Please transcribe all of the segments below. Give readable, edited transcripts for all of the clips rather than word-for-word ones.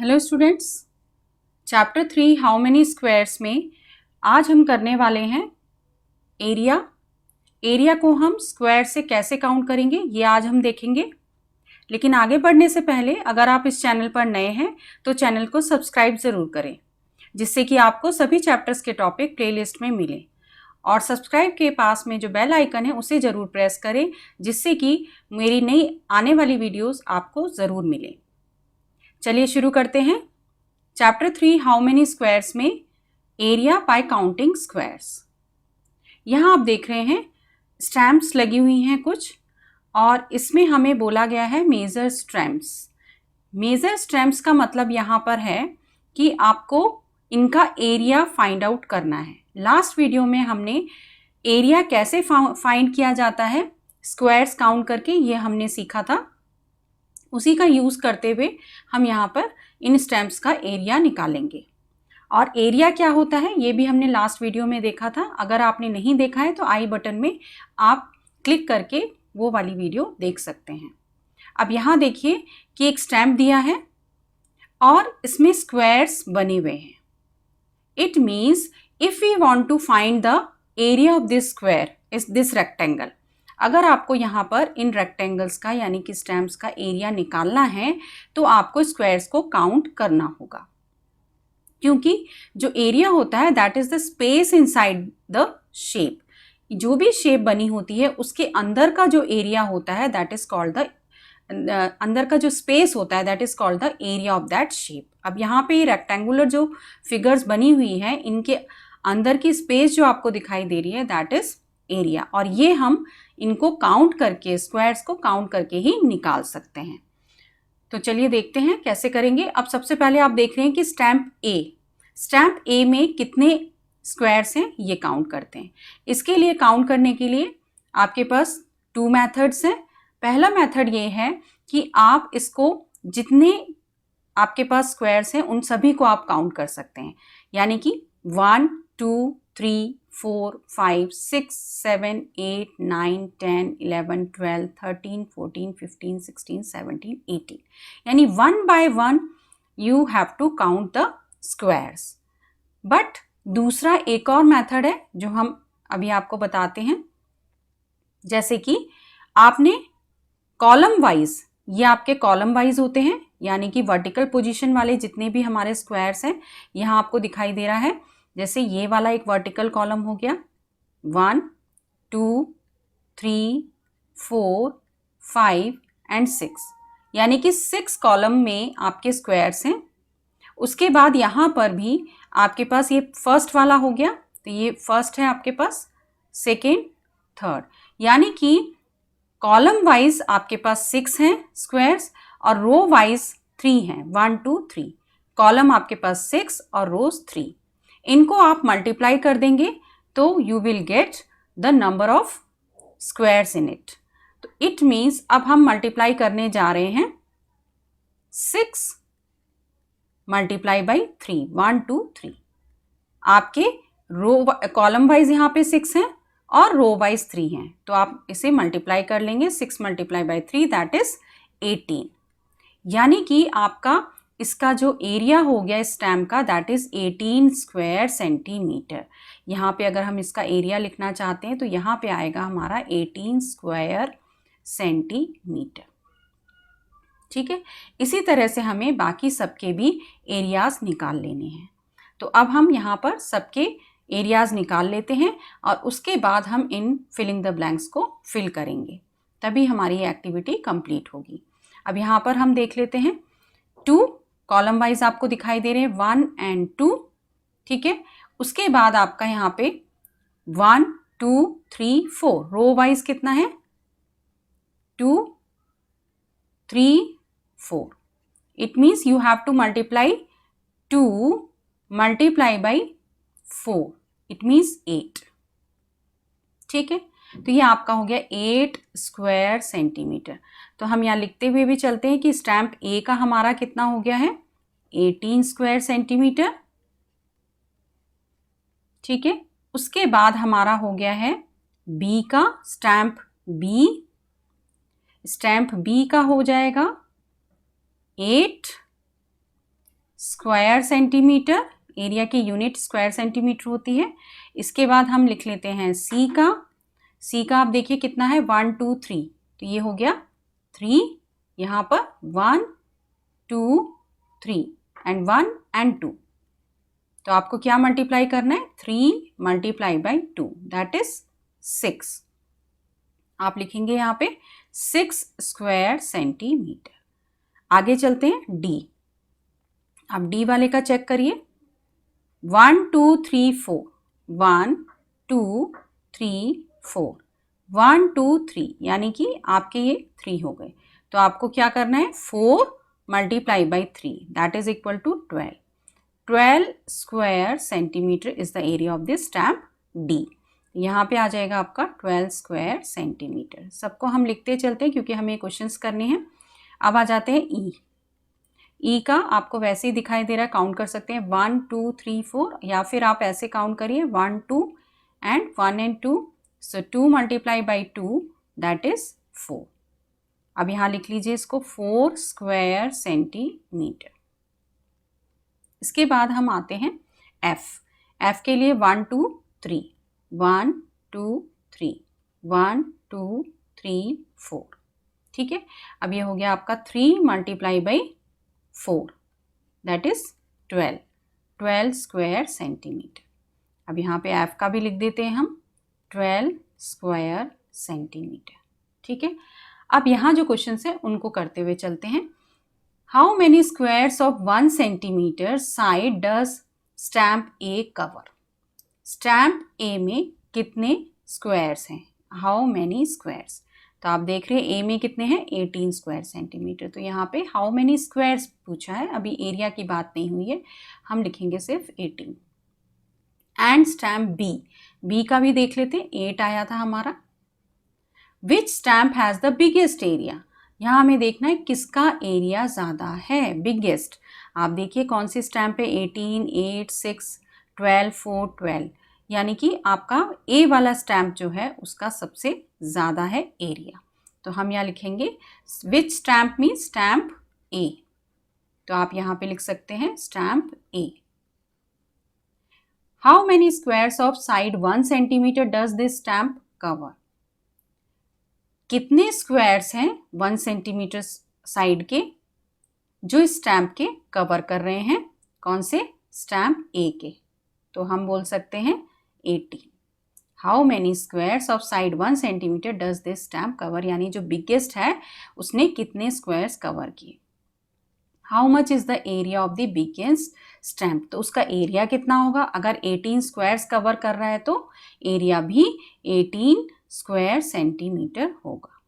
Hello students, chapter 3 how many squares में आज हम करने वाले हैं एरिया। एरिया को हम स्क्वायर से कैसे काउंट करेंगे ये आज हम देखेंगे। लेकिन आगे बढ़ने से पहले अगर आप इस चैनल पर नए हैं तो चैनल को सब्सक्राइब ज़रूर करें, जिससे कि आपको सभी चैप्टर्स के टॉपिक प्लेलिस्ट में मिले। और सब्सक्राइब के पास में जो बेल आइकन है उसे ज़रूर प्रेस करें, जिससे कि मेरी नई आने वाली वीडियोज़ आपको ज़रूर मिले। चलिए शुरू करते हैं। चैप्टर 3 हाउ मेनी स्क्वायर्स में एरिया बाय काउंटिंग स्क्वायर्स। यहाँ आप देख रहे हैं स्टैम्प्स लगी हुई हैं कुछ, और इसमें हमें बोला गया है मेजर स्टैम्प्स। मेजर स्टैम्प्स का मतलब यहाँ पर है कि आपको इनका एरिया फाइंड आउट करना है। लास्ट वीडियो में हमने एरिया कैसे फाइंड किया जाता है स्क्वायर्स काउंट करके, ये हमने सीखा था। उसी का यूज़ करते हुए हम यहाँ पर इन स्टैम्प्स का एरिया निकालेंगे। और एरिया क्या होता है ये भी हमने लास्ट वीडियो में देखा था। अगर आपने नहीं देखा है तो आई बटन में आप क्लिक करके वो वाली वीडियो देख सकते हैं। अब यहाँ देखिए कि एक स्टैम्प दिया है और इसमें स्क्वायर्स बने हुए हैं। It means if we want to find the area of this square is this rectangle. अगर आपको यहाँ पर इन रेक्टेंगल्स का यानी कि स्टैम्प्स का एरिया निकालना है तो आपको स्क्वायर्स को काउंट करना होगा, क्योंकि जो एरिया होता है that is the space inside the shape. जो भी शेप बनी होती है उसके अंदर का जो एरिया होता है दैट इज कॉल्ड द अंदर का जो स्पेस होता है that is called the area of that shape. अब यहाँ पे रेक्टेंगुलर जो फिगर्स बनी हुई हैं इनके अंदर की स्पेस जो आपको दिखाई दे रही है दैट इज एरिया, और ये हम इनको काउंट करके स्क्वायर्स को काउंट करके ही निकाल सकते हैं। तो चलिए देखते हैं कैसे करेंगे। अब सबसे पहले आप देख रहे हैं कि स्टैम्प ए में कितने स्क्वायर्स हैं ये काउंट करते हैं। इसके लिए काउंट करने के लिए आपके पास 2 मेथड्स हैं। पहला मेथड ये है कि आप इसको जितने आपके पास स्क्वायर्स हैं उन सभी को आप काउंट कर सकते हैं, यानी कि 1 2 3 4 5 6 7 8 9 10 11 12 13 14 15 16 17 18, यानी 1 by 1 you have to count the squares। But दूसरा एक और मेथड है जो हम अभी आपको बताते हैं। जैसे कि आपने कॉलम वाइज, ये आपके कॉलम वाइज होते हैं, यानी कि वर्टिकल पोजीशन वाले जितने भी हमारे स्क्वायर्स हैं यहाँ आपको दिखाई दे रहा है। जैसे ये वाला एक वर्टिकल कॉलम हो गया 1 2 3 4 5 एंड 6, यानी कि 6 कॉलम में आपके स्क्वायर्स हैं। उसके बाद यहाँ पर भी आपके पास ये फर्स्ट वाला हो गया, तो ये फर्स्ट है आपके पास, सेकेंड थर्ड, यानी कि कॉलम वाइज आपके पास 6 हैं स्क्वायर्स और रो वाइज 3 हैं, 1 2 3। कॉलम आपके पास 6 और रोज 3। इनको आप मल्टीप्लाई कर देंगे तो you will get the number of squares in it. तो इट मीन्स अब हम मल्टीप्लाई करने जा रहे हैं 6 मल्टीप्लाई बाई 3, 1 2 3। आपके रो कॉलम वाइज यहाँ पे 6 हैं और रो वाइज 3 हैं, तो आप इसे मल्टीप्लाई कर लेंगे 6 मल्टीप्लाई बाई 3 दैट इज 18, यानी कि आपका इसका जो एरिया हो गया स्टैम्प का दैट इज 18 स्क्वायर सेंटीमीटर। यहाँ पे अगर हम इसका एरिया लिखना चाहते हैं तो यहाँ पे आएगा हमारा 18 स्क्वायर सेंटीमीटर। ठीक है, इसी तरह से हमें बाकी सबके भी एरियाज निकाल लेने हैं। तो अब हम यहाँ पर सबके एरियाज निकाल लेते हैं और उसके बाद हम इन फिलिंग द ब्लैंक्स को फिल करेंगे, तभी हमारी ये एक्टिविटी कंप्लीट होगी। अब यहाँ पर हम देख लेते हैं 2 कॉलम वाइज आपको दिखाई दे रहे हैं 1 एंड 2। ठीक है, उसके बाद आपका यहाँ पे 1 2 3 4 रो वाइज कितना है 2 3 4। It means you have to multiply 2 multiply by 4, it means 8। ठीक है, तो ये आपका हो गया 8 स्क्वायर सेंटीमीटर। तो हम यहाँ लिखते हुए भी चलते हैं कि स्टैम्प ए का हमारा कितना हो गया है 18 स्क्वायर सेंटीमीटर। ठीक है, उसके बाद हमारा हो गया है बी का, स्टैम्प बी का हो जाएगा 8 स्क्वायर सेंटीमीटर, एरिया की यूनिट स्क्वायर सेंटीमीटर होती है। इसके बाद हम लिख लेते हैं सी का आप देखिए कितना है 1 2 3, तो ये हो गया 3, यहाँ पर 1 2 3 एंड 1 एंड 2, तो आपको क्या मल्टीप्लाई करना है 3 मल्टीप्लाई बाई 2 दैट इज 6। आप लिखेंगे यहाँ पे 6 स्क्वायर सेंटीमीटर। आगे चलते हैं डी। आप डी वाले का चेक करिए 1 2 3 4, 1 2 3 4, 1 2 3, यानी कि आपके ये 3 हो गए। तो आपको क्या करना है 4 multiply by 3 that is equal to 12। 12 square centimetre is the area of this stamp D. यहाँ पे आ जाएगा आपका 12 स्क्वायर सेंटीमीटर। सबको हम लिखते चलते हैं क्योंकि हमें क्वेश्चंस करने हैं। अब आ जाते हैं ई का आपको वैसे ही दिखाई दे रहा है, काउंट कर सकते हैं 1 2 3 4, या फिर आप ऐसे काउंट करिए 1 2 and 1 and 2, so 2 multiply by 2 that is 4। अब यहाँ लिख लीजिए इसको 4 स्क्वायर सेंटीमीटर। इसके बाद हम आते हैं एफ के लिए 1 2 3, 1 2 3, 1 2 3 4, ठीक है। अब ये हो गया आपका 3 multiply by 4 that is 12 square centimetre. अब यहाँ पे एफ का भी लिख देते हैं हम 12 स्क्वायर सेंटीमीटर, ठीक है। अब यहाँ जो क्वेश्चन है उनको करते हुए चलते हैं। How many squares of 1 centimetre side does stamp A cover? Stamp A में कितने स्क्वायर्स हैं? हाउ मेनी स्क्वायर्स, तो आप देख रहे हैं ए में कितने हैं 18 स्क्वायर सेंटीमीटर। तो यहाँ पे हाउ मेनी स्क्वायर्स पूछा है, अभी एरिया की बात नहीं हुई है, हम लिखेंगे सिर्फ 18। एंड स्टैम्प बी का भी देख लेते हैं, 8 आया था हमारा। Which stamp has the biggest area, यहाँ हमें देखना है किसका एरिया ज़्यादा है, बिगेस्ट। आप देखिए कौन सी स्टैम्प है 18 8 6 12 4 12, यानी कि आपका ए वाला स्टैम्प जो है उसका सबसे ज़्यादा है एरिया। तो हम यहाँ लिखेंगे विच स्टैम्प मीन स्टैम्प ए, तो आप यहाँ पे लिख सकते हैं stamp A. How many squares of side 1 centimetre does this stamp cover? कितने स्क्वायर्स हैं 1 सेंटीमीटर साइड के जो इस स्टैम्प के कवर कर रहे हैं, कौन से? स्टैम्प ए के। तो हम बोल सकते हैं 18। How many squares of side 1 centimetre does this stamp cover, यानी जो बिगेस्ट है उसने कितने स्क्वायर्स कवर किए। How much is the area of the biggest stamp, तो उसका एरिया कितना होगा? अगर 18 स्क्वायर्स कवर कर रहा है तो एरिया भी 18 स्क्वायर सेंटीमीटर होगा।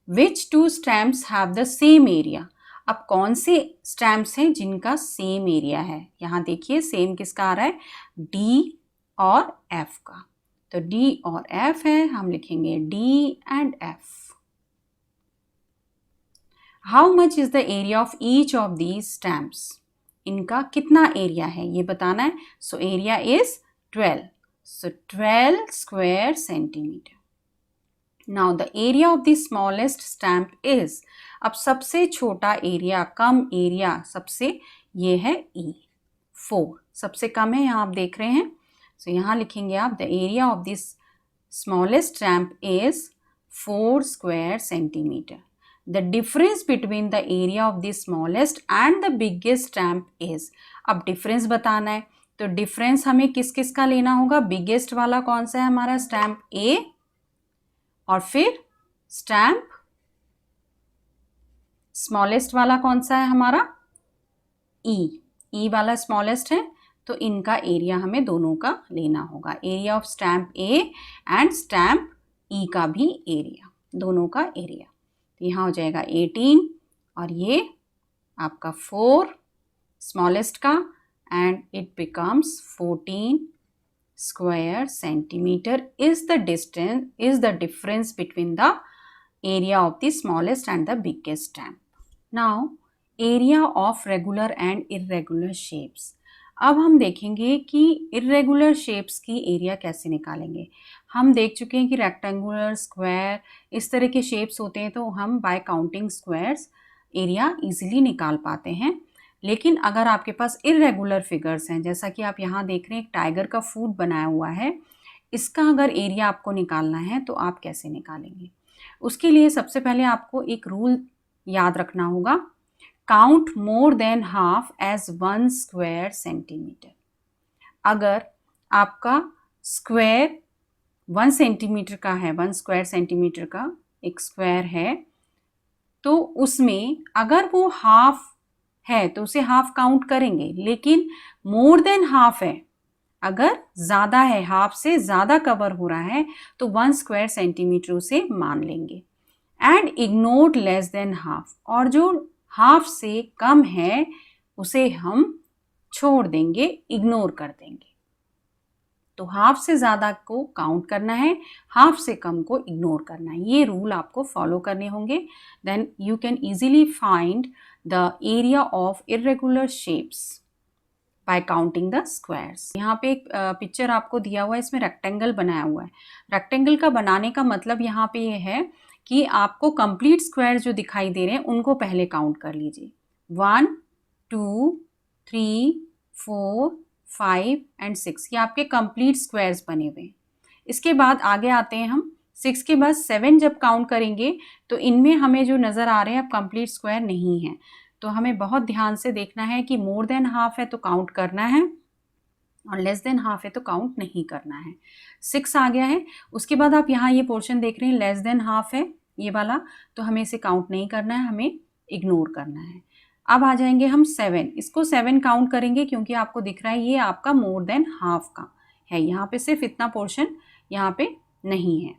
विच 2 stamps have the same area, अब कौन से स्टैम्प्स हैं जिनका सेम एरिया है? यहाँ देखिए सेम किसका आ रहा है, डी और एफ का। तो डी और एफ है, हम लिखेंगे D and F. How much is the area of each of these stamps, इनका कितना एरिया है ये बताना है। So area is 12, so 12 square centimetre. Now the area of the smallest stamp is, अब सबसे छोटा एरिया, कम एरिया सबसे, ये है ई 4, सबसे कम है यहाँ आप देख रहे हैं। सो यहाँ लिखेंगे आप the area of this smallest stamp is 4 square centimetre. The difference between the area of the smallest and the biggest stamp is, अब डिफरेंस बताना है तो डिफरेंस हमें किस किस का लेना होगा? बिगेस्ट वाला कौन सा है हमारा? स्टैम्प ए, और फिर स्टैम्प स्मॉलेस्ट वाला कौन सा है हमारा? ई वाला स्मॉलेस्ट है, तो इनका एरिया हमें दोनों का लेना होगा। Area of stamp A and stamp E का भी एरिया, दोनों का एरिया। तो यहाँ हो जाएगा 18 और ये आपका 4 स्मॉलेस्ट का, and it becomes 14 square centimetre is the difference between the area of the smallest and the biggest stamp. Now area of regular and irregular shapes. अब हम देखेंगे कि irregular shapes की एरिया कैसे निकालेंगे। हम देख चुके हैं कि रेक्टेंगुलर, स्क्वायर, इस तरह के शेप्स होते हैं तो हम bye counting squares area easily निकाल पाते हैं। लेकिन अगर आपके पास इर्रेगुलर फिगर्स हैं, जैसा कि आप यहाँ देख रहे हैं एक टाइगर का फूट बनाया हुआ है, इसका अगर एरिया आपको निकालना है तो आप कैसे निकालेंगे? उसके लिए सबसे पहले आपको एक रूल याद रखना होगा, count more than half as 1 square centimetre. अगर आपका स्क्वायर 1 सेंटीमीटर का है, 1 स्क्वायर सेंटीमीटर का एक स्क्वायर है, तो उसमें अगर वो हाफ है तो उसे हाफ काउंट करेंगे, लेकिन मोर देन हाफ है, अगर ज़्यादा है, हाफ से ज़्यादा कवर हो रहा है, तो 1 स्क्वायर सेंटीमीटर उसे मान लेंगे। And ignore less than half, और जो हाफ से कम है उसे हम छोड़ देंगे, इग्नोर कर देंगे। तो हाफ से ज़्यादा को काउंट करना है, हाफ से कम को इग्नोर करना है। ये रूल आपको फॉलो करने होंगे। Then you can easily find the area of irregular shapes by counting the squares. यहाँ पे एक पिक्चर आपको दिया हुआ है, इसमें रेक्टेंगल बनाया हुआ है। रेक्टेंगल का बनाने का मतलब यहाँ पे ये है कि आपको कंप्लीट स्क्वायर जो दिखाई दे रहे हैं उनको पहले काउंट कर लीजिए। 1 2 3 4 5 एंड 6, ये आपके कंप्लीट स्क्वायर्स बने हुए हैं। इसके बाद आगे आते हैं हम 6 के बाद 7 जब काउंट करेंगे तो इनमें हमें जो नज़र आ रहे हैं अब कंप्लीट स्क्वायर नहीं है, तो हमें बहुत ध्यान से देखना है कि मोर देन हाफ है तो काउंट करना है और लेस देन हाफ है तो काउंट नहीं करना है। 6 आ गया है। उसके बाद आप यहाँ ये पोर्शन देख रहे हैं, लेस देन हाफ है ये वाला, तो हमें इसे काउंट नहीं करना है, हमें इग्नोर करना है। अब आ जाएंगे हम 7, इसको 7 काउंट करेंगे क्योंकि आपको दिख रहा है ये आपका मोर देन हाफ का है, यहाँ पे सिर्फ इतना पोर्शन यहाँ पे नहीं है।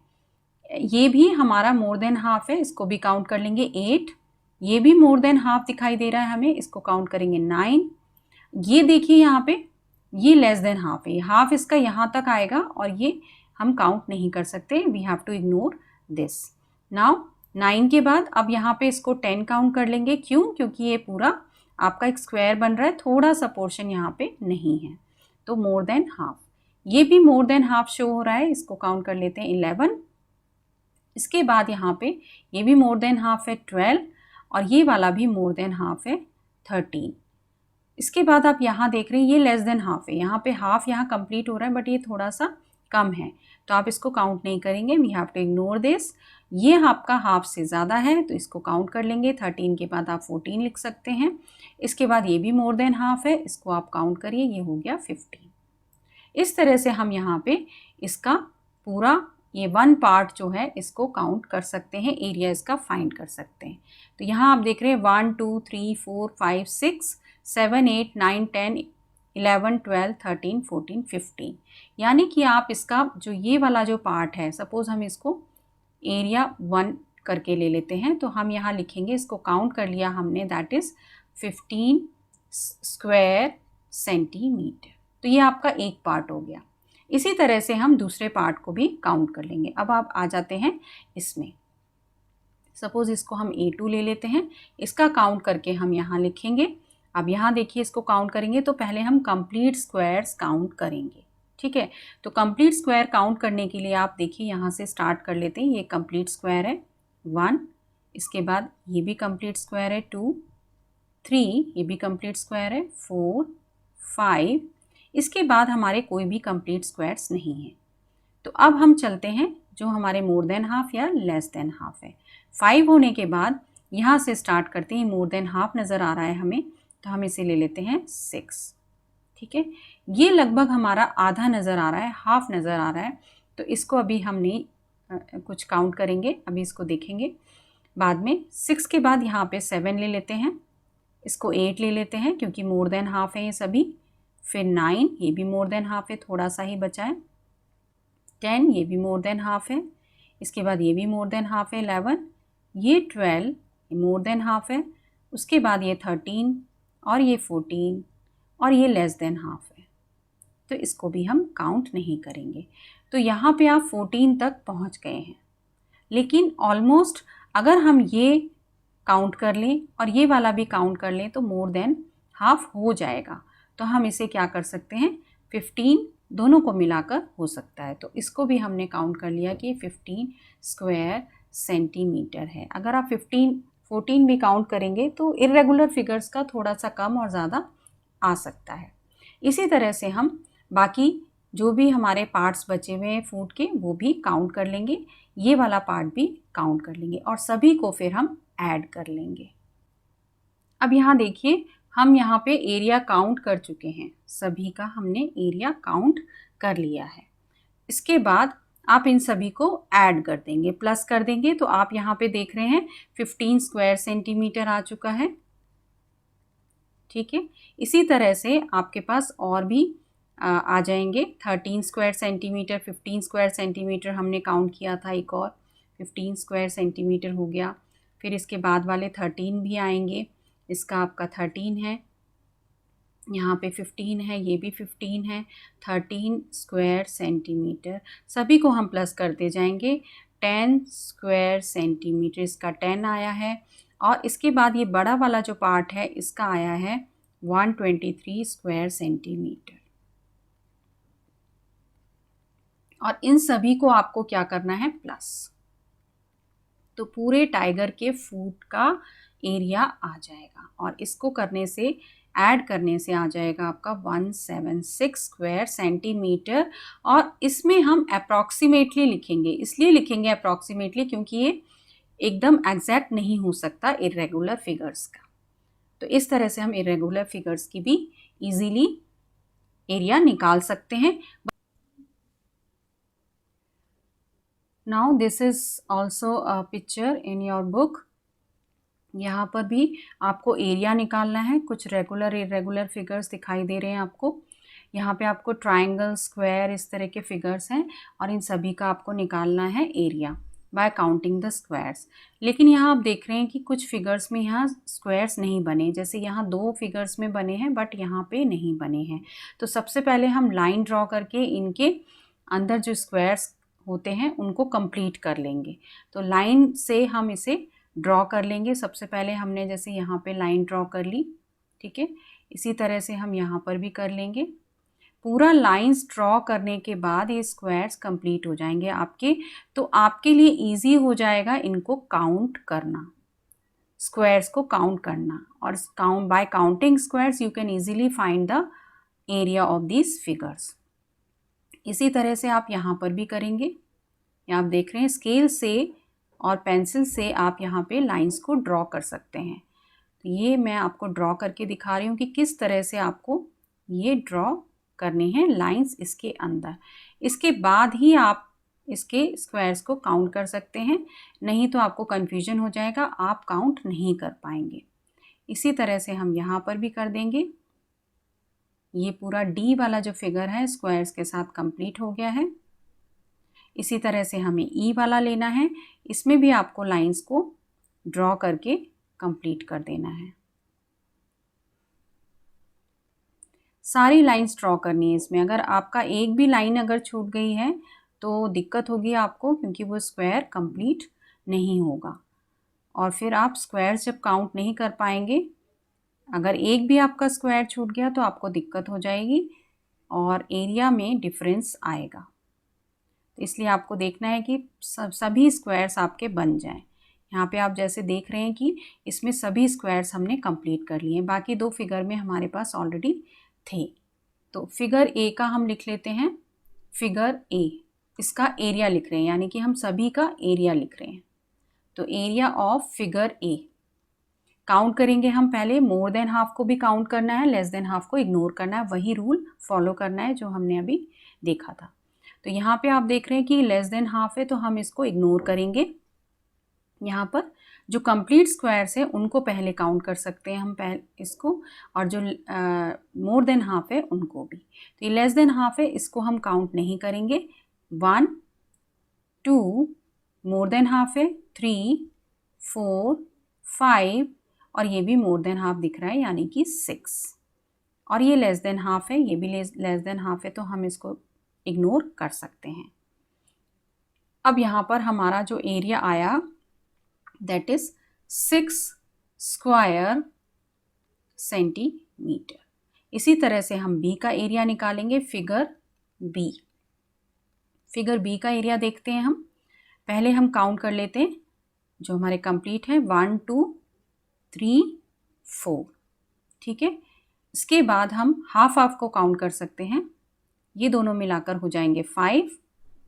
ये भी हमारा मोर देन हाफ है, इसको भी काउंट कर लेंगे 8। ये भी मोर देन हाफ दिखाई दे रहा है हमें, इसको काउंट करेंगे 9। ये देखिए यहाँ पे ये लेस देन हाफ है, हाफ इसका यहाँ तक आएगा और ये हम काउंट नहीं कर सकते, we have to ignore this. Now 9 के बाद अब यहाँ पे इसको 10 काउंट कर लेंगे। क्यों? क्योंकि ये पूरा आपका एक स्क्वायर बन रहा है, थोड़ा सा पोर्शन यहाँ पे नहीं है, तो मोर देन हाफ। ये भी मोर देन हाफ शो हो रहा है, इसको काउंट कर लेते हैं 11। इसके बाद यहाँ पे ये भी मोर देन हाफ है 12, और ये वाला भी मोर देन हाफ है 13। इसके बाद आप यहाँ देख रहे हैं ये लेस देन हाफ है, यहाँ पे हाफ यहाँ कंप्लीट हो रहा है बट ये थोड़ा सा कम है, तो आप इसको काउंट नहीं करेंगे, we have to ignore this. ये आपका हाफ से ज़्यादा है तो इसको काउंट कर लेंगे। 13 के बाद आप 14 लिख सकते हैं। इसके बाद ये भी मोर देन हाफ है, इसको आप काउंट करिए, ये हो गया 15। इस तरह से हम यहाँ पे इसका पूरा ये 1 पार्ट जो है इसको काउंट कर सकते हैं, एरिया इसका फाइंड कर सकते हैं। तो यहाँ आप देख रहे हैं 1 2 3 4 5 6 7 8 9 10 11 12 13 14 15, यानी कि आप इसका जो ये वाला जो पार्ट है, सपोज़ हम इसको एरिया 1 करके ले लेते हैं, तो हम यहाँ लिखेंगे, इसको काउंट कर लिया हमने, दैट इज़ 15 स्क्वायर सेंटीमीटर। तो ये आपका एक पार्ट हो गया। इसी तरह से हम दूसरे पार्ट को भी काउंट कर लेंगे। अब आप आ जाते हैं इसमें, सपोज़ इसको हम A2 ले लेते हैं, इसका काउंट करके हम यहाँ लिखेंगे। अब यहाँ देखिए इसको काउंट करेंगे तो पहले हम कंप्लीट स्क्वायर्स काउंट करेंगे, ठीक है। तो कंप्लीट स्क्वायर काउंट करने के लिए आप देखिए यहाँ से स्टार्ट कर लेते हैं। ये कंप्लीट स्क्वायर है 1, इसके बाद ये भी कंप्लीट स्क्वायर है 2 3, ये भी कंप्लीट स्क्वायर है 4 5, इसके बाद हमारे कोई भी कंप्लीट स्क्वायर्स नहीं है। तो अब हम चलते हैं जो हमारे मोर देन हाफ या लेस देन हाफ है। 5 होने के बाद यहाँ से स्टार्ट करते हैं, मोर देन हाफ नज़र आ रहा है हमें, तो हम इसे ले लेते हैं 6, ठीक है। ये लगभग हमारा आधा नज़र आ रहा है, हाफ नज़र आ रहा है, तो इसको अभी हम नहीं कुछ काउंट करेंगे, अभी इसको देखेंगे बाद में। 6 के बाद यहाँ पे 7 ले लेते हैं, इसको 8 ले लेते हैं क्योंकि मोर देन हाफ है ये सभी, फिर 9, ये भी मोर देन हाफ है, थोड़ा सा ही बचा है, 10, ये भी मोर देन हाफ है, इसके बाद ये भी मोर देन हाफ है 11, ये 12, ये मोर देन हाफ है, उसके बाद ये 13 और ये 14 और ये लेस देन हाफ है, तो इसको भी हम काउंट नहीं करेंगे। तो यहाँ पे आप 14 तक पहुँच गए हैं, लेकिन ऑलमोस्ट अगर हम ये काउंट कर लें और ये वाला भी काउंट कर लें तो मोर देन हाफ हो जाएगा। तो हम इसे क्या कर सकते हैं, 15 दोनों को मिलाकर हो सकता है, तो इसको भी हमने काउंट कर लिया कि 15 स्क्वायर सेंटीमीटर है। अगर आप 15 14 भी काउंट करेंगे तो इर्रेगुलर फिगर्स का थोड़ा सा कम और ज़्यादा आ सकता है। इसी तरह से हम बाकी जो भी हमारे पार्ट्स बचे हुए हैं फूड के वो भी काउंट कर लेंगे, ये वाला पार्ट भी काउंट कर लेंगे और सभी को फिर हम ऐड कर लेंगे। अब यहाँ देखिए हम यहाँ पे एरिया काउंट कर चुके हैं, सभी का हमने एरिया काउंट कर लिया है। इसके बाद आप इन सभी को ऐड कर देंगे, प्लस कर देंगे, तो आप यहाँ पे देख रहे हैं 15 स्क्वायर सेंटीमीटर आ चुका है। ठीक है, इसी तरह से आपके पास और भी आ जाएंगे 13 स्क्वायर सेंटीमीटर, 15 स्क्वायर सेंटीमीटर हमने काउंट किया था, एक और 15 स्क्वायर सेंटीमीटर हो गया। फिर इसके बाद वाले 13 भी आएंगे, इसका आपका 13 है, यहाँ पे 15 है, ये भी 15 है, 13 स्क्वायर सेंटीमीटर। सभी को हम प्लस करते जाएंगे, 10 स्क्वायर सेंटीमीटर इसका 10 आया है। और इसके बाद ये बड़ा वाला जो पार्ट है इसका आया है 123 स्क्वायर सेंटीमीटर। और इन सभी को आपको क्या करना है, प्लस। तो पूरे टाइगर के फूट का एरिया आ जाएगा और इसको करने से, ऐड करने से आ जाएगा आपका 176 स्क्वायर सेंटीमीटर। और इसमें हम अप्रॉक्सीमेटली लिखेंगे, इसलिए लिखेंगे अप्रॉक्सीमेटली क्योंकि ये एकदम एग्जैक्ट नहीं हो सकता इर्रेगुलर फिगर्स का। तो इस तरह से हम इर्रेगुलर फिगर्स की भी इजीली एरिया निकाल सकते हैं। Now this is also a picture in your book. यहाँ पर भी आपको एरिया निकालना है। कुछ रेगुलर इरेगुलर फिगर्स दिखाई दे रहे हैं आपको। यहाँ पे आपको ट्रायंगल, स्क्वायर, इस तरह के फिगर्स हैं और इन सभी का आपको निकालना है area bye counting the squares. लेकिन यहाँ आप देख रहे हैं कि कुछ फिगर्स में यहाँ स्क्वायर्स नहीं बने, जैसे यहाँ 2 फिगर्स में बने हैं बट यहाँ पे नहीं बने हैं। तो सबसे पहले हम लाइन ड्रॉ करके इनके अंदर जो स्क्वायर्स होते हैं उनको कंप्लीट कर लेंगे। तो लाइन से हम इसे ड्रॉ कर लेंगे। सबसे पहले हमने जैसे यहाँ पे लाइन ड्रॉ कर ली, ठीक है, इसी तरह से हम यहाँ पर भी कर लेंगे। पूरा लाइंस ड्रॉ करने के बाद ये स्क्वायर्स कंप्लीट हो जाएंगे आपके, तो आपके लिए इजी हो जाएगा इनको काउंट करना, स्क्वायर्स को काउंट करना। और count bye counting squares you can easily find the area of these figures. इसी तरह से आप यहाँ पर भी करेंगे। आप देख रहे हैं स्केल से और पेंसिल से आप यहाँ पे लाइंस को ड्रॉ कर सकते हैं। तो ये मैं आपको ड्रॉ करके दिखा रही हूँ कि किस तरह से आपको ये ड्रॉ करने हैं लाइंस इसके अंदर। इसके बाद ही आप इसके स्क्वायर्स को काउंट कर सकते हैं, नहीं तो आपको कन्फ्यूजन हो जाएगा, आप काउंट नहीं कर पाएंगे। इसी तरह से हम यहाँ पर भी कर देंगे। ये पूरा डी वाला जो फिगर है स्क्वायर्स के साथ कंप्लीट हो गया है। इसी तरह से हमें ई वाला लेना है, इसमें भी आपको लाइंस को ड्रॉ करके कंप्लीट कर देना है। सारी लाइंस ड्रॉ करनी है इसमें। अगर आपका एक भी लाइन अगर छूट गई है तो दिक्कत होगी आपको, क्योंकि वो स्क्वायर कंप्लीट नहीं होगा और फिर आप स्क्वायर्स जब काउंट नहीं कर पाएंगे, अगर एक भी आपका स्क्वायर छूट गया तो आपको दिक्कत हो जाएगी और एरिया में डिफरेंस आएगा। तो इसलिए आपको देखना है कि सभी स्क्वायर्स आपके बन जाएं। यहाँ पे आप जैसे देख रहे हैं कि इसमें सभी स्क्वायर्स हमने कंप्लीट कर लिए हैं, बाकी 2 फिगर में हमारे पास ऑलरेडी थे। तो फिगर ए का हम लिख लेते हैं। फिगर ए, इसका एरिया लिख रहे हैं, यानी कि हम सभी का एरिया लिख रहे हैं। तो area of figure A count करेंगे हम पहले। मोर देन हाफ को भी काउंट करना है, लेस देन हाफ को इग्नोर करना है, वही रूल फॉलो करना है जो हमने अभी देखा था। तो यहाँ पे आप देख रहे हैं कि लेस देन हाफ है तो हम इसको इग्नोर करेंगे। यहाँ पर जो कंप्लीट स्क्वायर्स है उनको पहले काउंट कर सकते हैं हम पहले इसको, और जो मोर देन हाफ है उनको भी। तो ये लेस देन हाफ है, इसको हम काउंट नहीं करेंगे। 1 2, मोर देन हाफ है 3 4 5 और ये भी मोर देन हाफ दिख रहा है यानी कि 6, और ये लेस देन हाफ है, ये भी लेस देन हाफ है, तो हम इसको इग्नोर कर सकते हैं। अब यहाँ पर हमारा जो एरिया आया दैट इज 6 स्क्वायर सेंटीमीटर। इसी तरह से हम बी का एरिया निकालेंगे। फिगर बी, फिगर बी का एरिया देखते हैं हम। पहले हम काउंट कर लेते हैं जो हमारे कंप्लीट है 1 2 3 4, ठीक है। इसके बाद हम हाफ हाफ को काउंट कर सकते हैं। ये दोनों मिलाकर हो जाएंगे 5,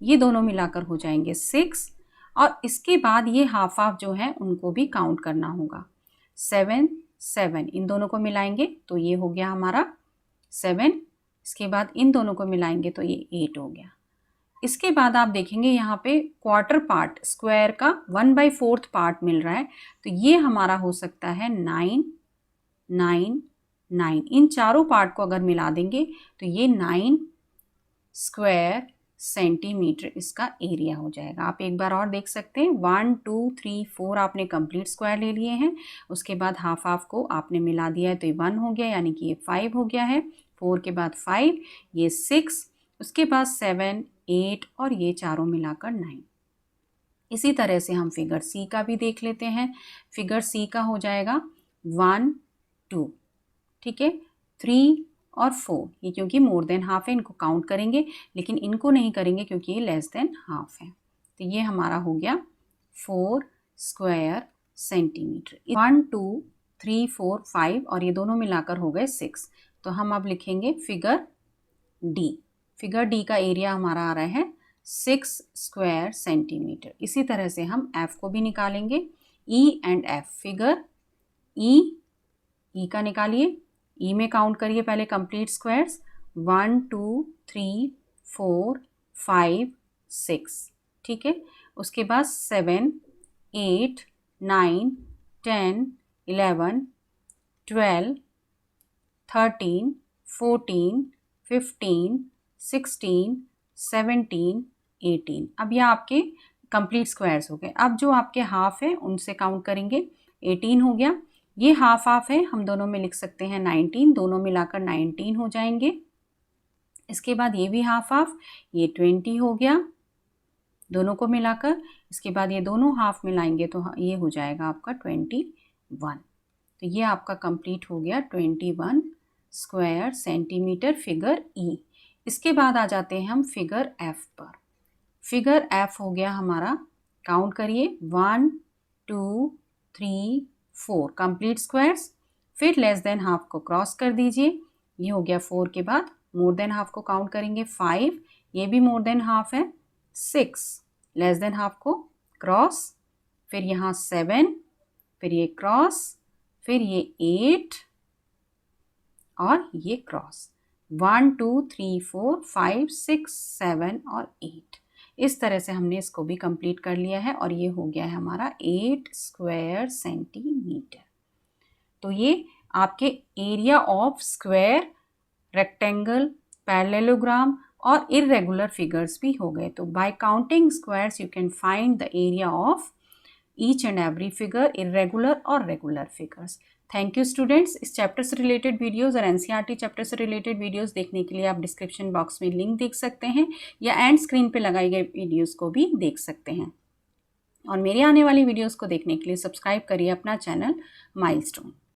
ये दोनों मिलाकर हो जाएंगे 6, और इसके बाद ये हाफ हाफ जो है उनको भी काउंट करना होगा। 7 7, इन दोनों को मिलाएंगे तो ये हो गया हमारा 7, इसके बाद इन दोनों को मिलाएंगे तो ये 8 हो गया। इसके बाद आप देखेंगे यहाँ पे क्वार्टर पार्ट स्क्वायर का 1/4 पार्ट मिल रहा है, तो ये हमारा हो सकता है 9 9 9। इन चारों पार्ट को अगर मिला देंगे तो ये 9 स्क्वायर सेंटीमीटर इसका एरिया हो जाएगा। आप एक बार और देख सकते हैं, 1 2 3 4 आपने कंप्लीट स्क्वायर ले लिए हैं, उसके बाद हाफ हाफ को आपने मिला दिया है तो ये 1 हो गया, यानी कि ये 5 हो गया है। 4 के बाद 5, ये 6, उसके बाद 7 8 और ये चारों मिलाकर 9। इसी तरह से हम फिगर सी का भी देख लेते हैं। फिगर सी का हो जाएगा 1 2, ठीक है, 3 और 4, ये क्योंकि मोर देन हाफ है इनको काउंट करेंगे, लेकिन इनको नहीं करेंगे क्योंकि ये लेस देन हाफ है। तो ये हमारा हो गया 4 स्क्वायर सेंटीमीटर। 1 2 3 4 5 और ये दोनों मिलाकर हो गए 6। तो हम अब लिखेंगे फिगर डी। फिगर डी का एरिया हमारा आ रहा है 6 स्क्वायर सेंटीमीटर। इसी तरह से हम एफ को भी निकालेंगे, ई एंड एफ। फिगर ई का निकालिए, ई में काउंट करिए पहले कंप्लीट स्क्वायर्स, 1 2 3 4 5 6, ठीक है। उसके बाद 7 8 9 10 11 12 13 14 15 16 17 18। अब यह आपके कंप्लीट स्क्वायर्स हो गए। अब जो आपके हाफ है उनसे काउंट करेंगे, 18 हो गया। ये हाफ हाफ है, हम दोनों में लिख सकते हैं 19, दोनों मिलाकर 19 हो जाएंगे। इसके बाद ये भी हाफ हाफ, ये 20 हो गया दोनों को मिलाकर। इसके बाद ये दोनों हाफ मिलाएंगे तो ये हो जाएगा आपका 21। तो ये आपका कंप्लीट हो गया 21 स्क्वायर सेंटीमीटर फिगर ई। इसके बाद आ जाते हैं हम फिगर एफ पर। फिगर एफ हो गया हमारा, काउंट करिए, 1 2 3 4 कंप्लीट स्क्वायर्स। फिर लेस देन हाफ को क्रॉस कर दीजिए, ये हो गया 4 के बाद मोर देन हाफ को काउंट करेंगे 5, ये भी मोर देन हाफ है। 6 लेस देन हाफ को क्रॉस, फिर यहाँ 7, फिर ये क्रॉस, फिर ये 8 और ये क्रॉस। 1 2 3 4 5 6 7 और 8। इस तरह से हमने इसको भी कंप्लीट कर लिया है और ये हो गया है हमारा 8 स्क्वायर सेंटीमीटर। तो ये आपके area of square, rectangle, parallelogram और इर्रेगुलर फिगर्स भी हो गए। तो by counting squares you can find the area of each and every figure, irregular और regular figures. Thank you students. इस चैप्टर से रिलेटेड वीडियोस और एनसीईआरटी चैप्टर से रिलेटेड वीडियोस देखने के लिए आप डिस्क्रिप्शन बॉक्स में लिंक देख सकते हैं या एंड स्क्रीन पे लगाई गई वीडियोस को भी देख सकते हैं। और मेरी आने वाली वीडियोस को देखने के लिए सब्सक्राइब करिए अपना चैनल माइलस्टोन।